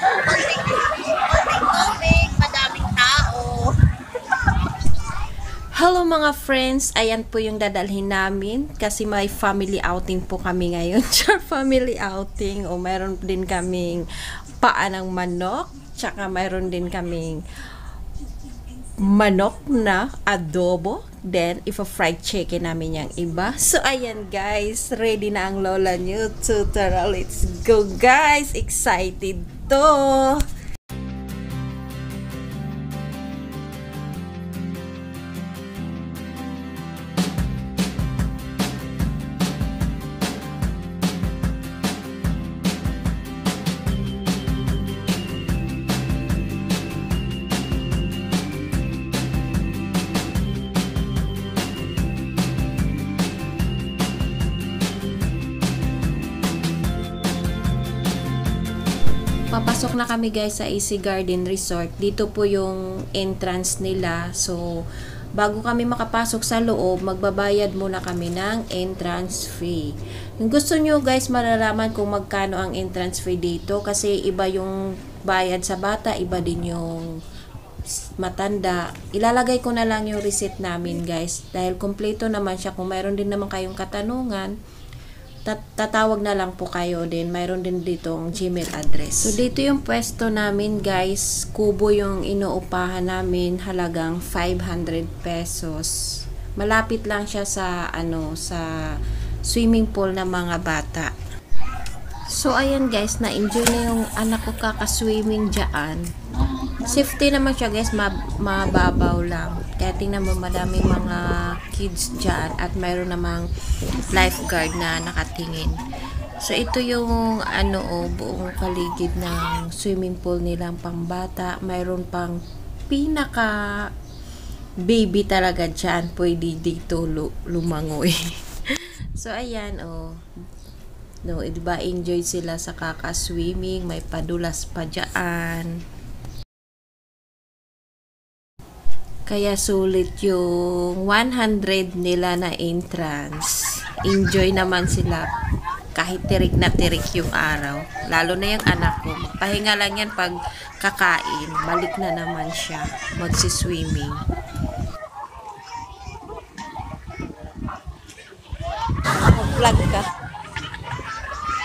Konting tubig, madaming tao. Hello mga friends, ayan po yung dadalhin namin kasi may family outing po kami ngayon. Family outing o mayroon din kaming paa ng manok, tsaka mayroon din kaming manok na adobo. Then, fried chicken namin yung iba. So, ayan guys, ready na ang lola nyo to tara. Let's go guys! Excited to! Papasok na kami guys sa AC Garden Resort. Dito po yung entrance nila. So, bago kami makapasok sa loob, magbabayad muna kami ng entrance fee. Kung gusto nyo guys malalaman kung magkano ang entrance fee dito, kasi iba yung bayad sa bata, iba din yung matanda. Ilalagay ko na lang yung receipt namin guys. Dahil kompleto naman siya. Kung mayroon din naman kayong katanungan, tatawag na lang po kayo din. Mayroon din dito ang Gmail address. So, dito yung pwesto namin guys. Kubo yung inuupahan namin. Halagang 500 pesos. Malapit lang siya sa, sa swimming pool ng mga bata. So, ayan guys. Na-enjoy na yung anak ko kakaswimming dyan. Safety naman siya guys, mababaw lang. Kaya tingnan mo, madaming mga kids dyan at mayroon namang lifeguard na nakatingin. So ito yung buong paligid ng swimming pool nilang pambata. Mayroon pang pinaka baby talaga dyan. Pwede dito lumangoy. So ayan no, diba enjoy sila sa kakaswimming, may padulas pa dyan. Kaya sulit yung 100 nila na entrance. Enjoy naman sila kahit tirik na tirik yung araw. Lalo na yung anak ko. Pahinga lang yan pag kakain. Balik na naman siya. Magsiswimming. Mag-vlog ka.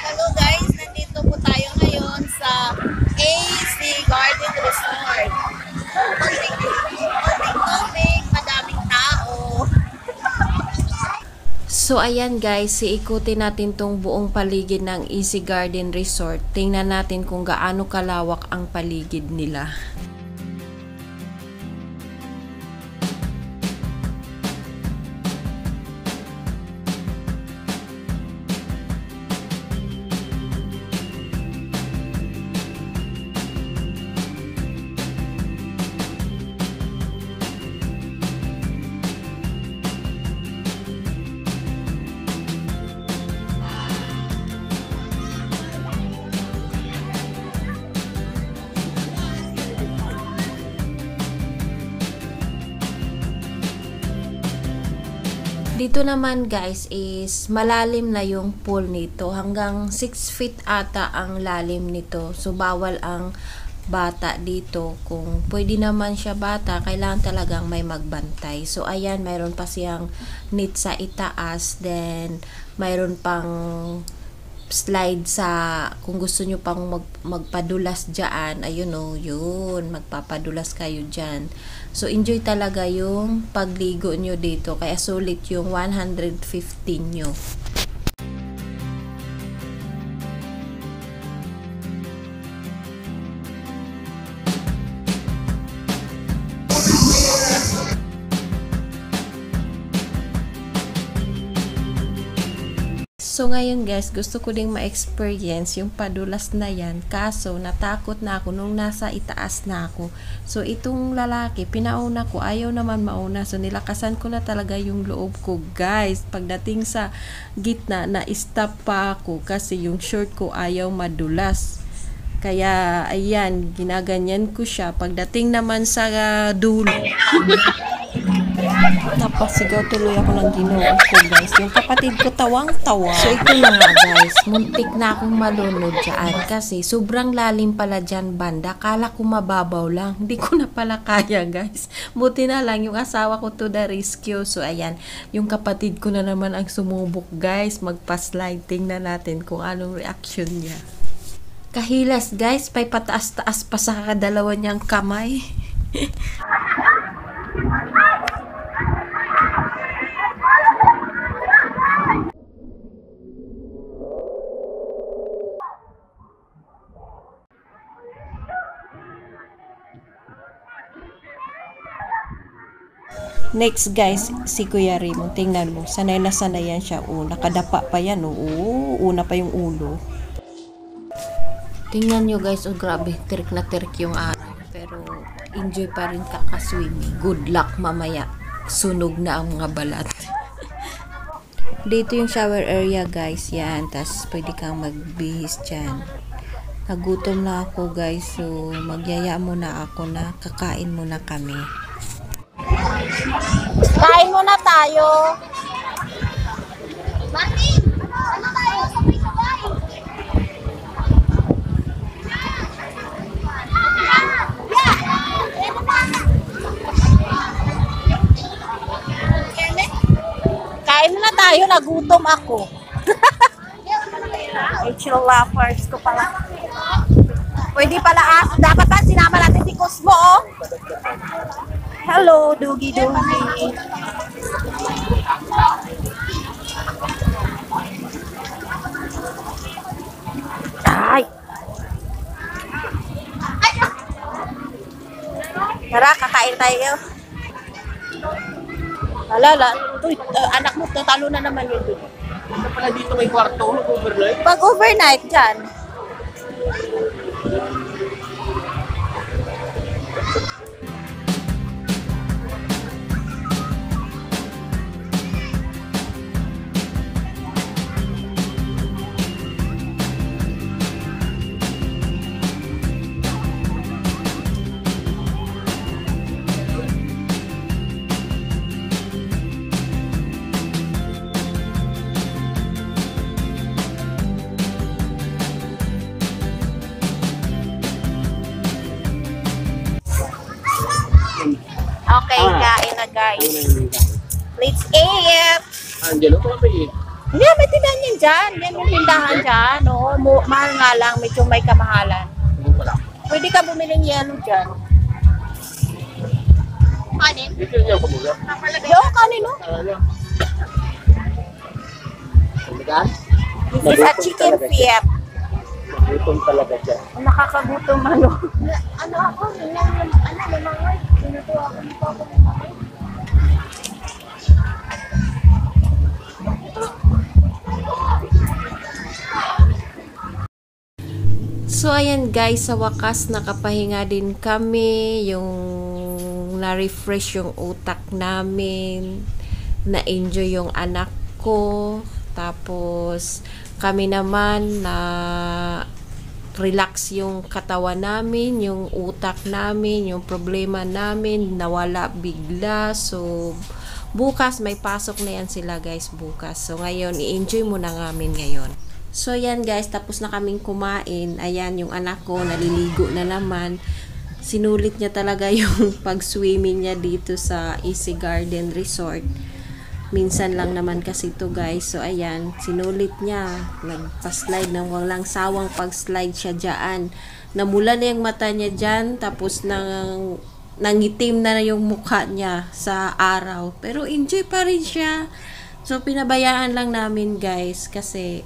Hello guys, nandito po tayo ngayon sa AC Garden Resort. Konting tubig, madaming tao. So, ayan guys, iikutin natin tong buong paligid ng AC Garden Resort. Tingnan natin kung gaano kalawak ang paligid nila. Dito naman guys is malalim na yung pool nito. Hanggang 6 feet ata ang lalim nito. So bawal ang bata dito. Kung pwede naman siya bata, kailangan talagang may magbantay. So ayan, mayroon pa siyang net sa itaas. Then mayroon pang slide sa kung gusto nyo pang magpadulas dyan. Ayun yun. Magpapadulas kayo dyan. So, enjoy talaga yung pagligo nyo dito. Kaya sulit yung 115 nyo. So ngayon guys, gusto ko ding ma-experience yung padulas na yan. Kaso natakot na ako nung nasa itaas na ako. So itong lalaki, pinauna ko, ayaw naman mauna. So nilakasan ko na talaga yung loob ko guys. Pagdating sa gitna, na-stop pa ako kasi yung short ko ayaw madulas. Kaya ayan, ginaganyan ko siya. Pagdating naman sa dulo, Napasigaw tuloy ako ng Ginoo ko, guys. Yung kapatid ko tawang-tawa. So ito na nga, guys. Muntik na akong malunod dyan kasi sobrang lalim pala dyan, banda. Kala ko mababaw lang. Hindi ko na pala kaya, guys. Buti na lang yung asawa ko to the rescue. So ayan, yung kapatid ko na naman ang sumubok, guys. Magpa-slide. Tingnan natin kung anong reaction niya. Kahilas, guys. Pay pataas-taas pa sa kadalawa niyang kamay. Next, guys, si Kuya Raymond, tingnan mo, sanay na sanay yan siya. Nakadapa pa yan, una pa yung ulo. Tingnan nyo, guys, grabe, tirik na tirik yung araw. Pero, enjoy pa rin kakaswimming. Good luck mamaya. Sunog na ang mga balat. Dito yung shower area, guys, yan. Tapos, pwede kang magbihis dyan. Nagutom na ako, guys, so, magyaya muna ako na kakain muna kami. Kain muna tayo. Martin, ano tayo? Sabay-sabay. Kain muna tayo, nagutom ako. Rachel Lovers ko pala. Pwede pala dapat pa sinama natin si Cosmo, oh. Hello, Dugi Dugi. Ay. Tara, kakain tayo. Alala, anak mo, talo na naman yun. Ano pala dito may kwarto? Overnight? Pag overnight dyan. Okay, kain na guys. Let's eat! Angelo, ito ba eh? Hindi, may tindahan yan dyan. Yan yung tindahan dyan. No? Mahal nga lang, medyo may kamahalan. Hindi pala. Pwede ka bumiling yelo dyan. Kanin? Dito niya ako muna. Yo, kanin no? Talaga? This is a chicken feet. Gutom talaga siya. Nakakagutom ano. Ano ako? Lumangoy. Pinutuwa ako nito ako lumangoy. So, ayan guys, sa wakas nakapahinga din kami, yung na-refresh yung utak namin, na-enjoy yung anak ko, tapos kami naman na relax yung katawan namin, yung utak namin, yung problema namin, nawala bigla. So, bukas may pasok na yan sila guys bukas. So, ngayon, i-enjoy muna namin ngayon. So, yan guys, tapos na kaming kumain. Ayan, yung anak ko, naliligo na naman. Sinulit niya talaga yung pag-swimming niya dito sa Easy Garden Resort. Minsan lang naman kasi to guys. So, ayan, sinulit niya. Nagpa-slide ng walang sawang pag-slide siya dyan. Namula na yung mata niya dyan, tapos nangitim na yung mukha niya sa araw. Pero enjoy pa rin siya. So, pinabayaan lang namin guys, kasi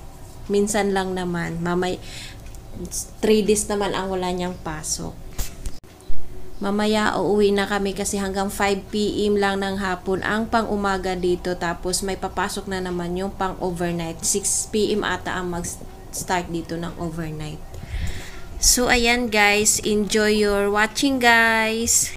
minsan lang naman, 3 days naman ang wala niyang pasok. Mamaya uuwi na kami kasi hanggang 5 PM lang ng hapon ang pang-umaga dito, tapos may papasok na naman yung pang-overnight. 6 PM ata ang mag-start dito ng overnight. So ayan guys, enjoy your watching guys.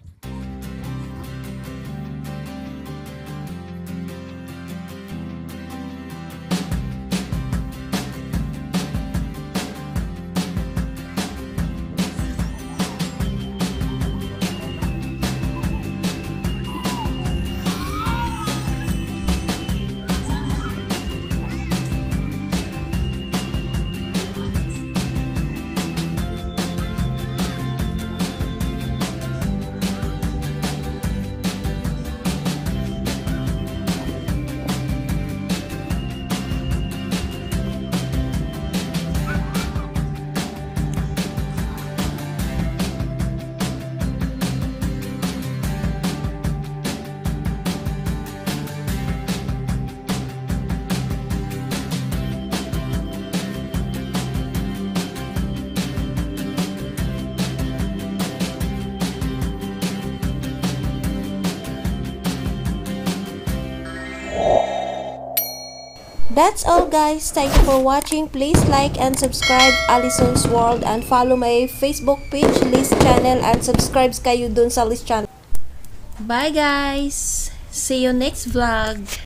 That's all guys. Thank you for watching. Please like and subscribe Alison's World and follow my Facebook page, Liz Channel, and subscribe kayo dun sa Liz Channel. Bye guys! See you next vlog!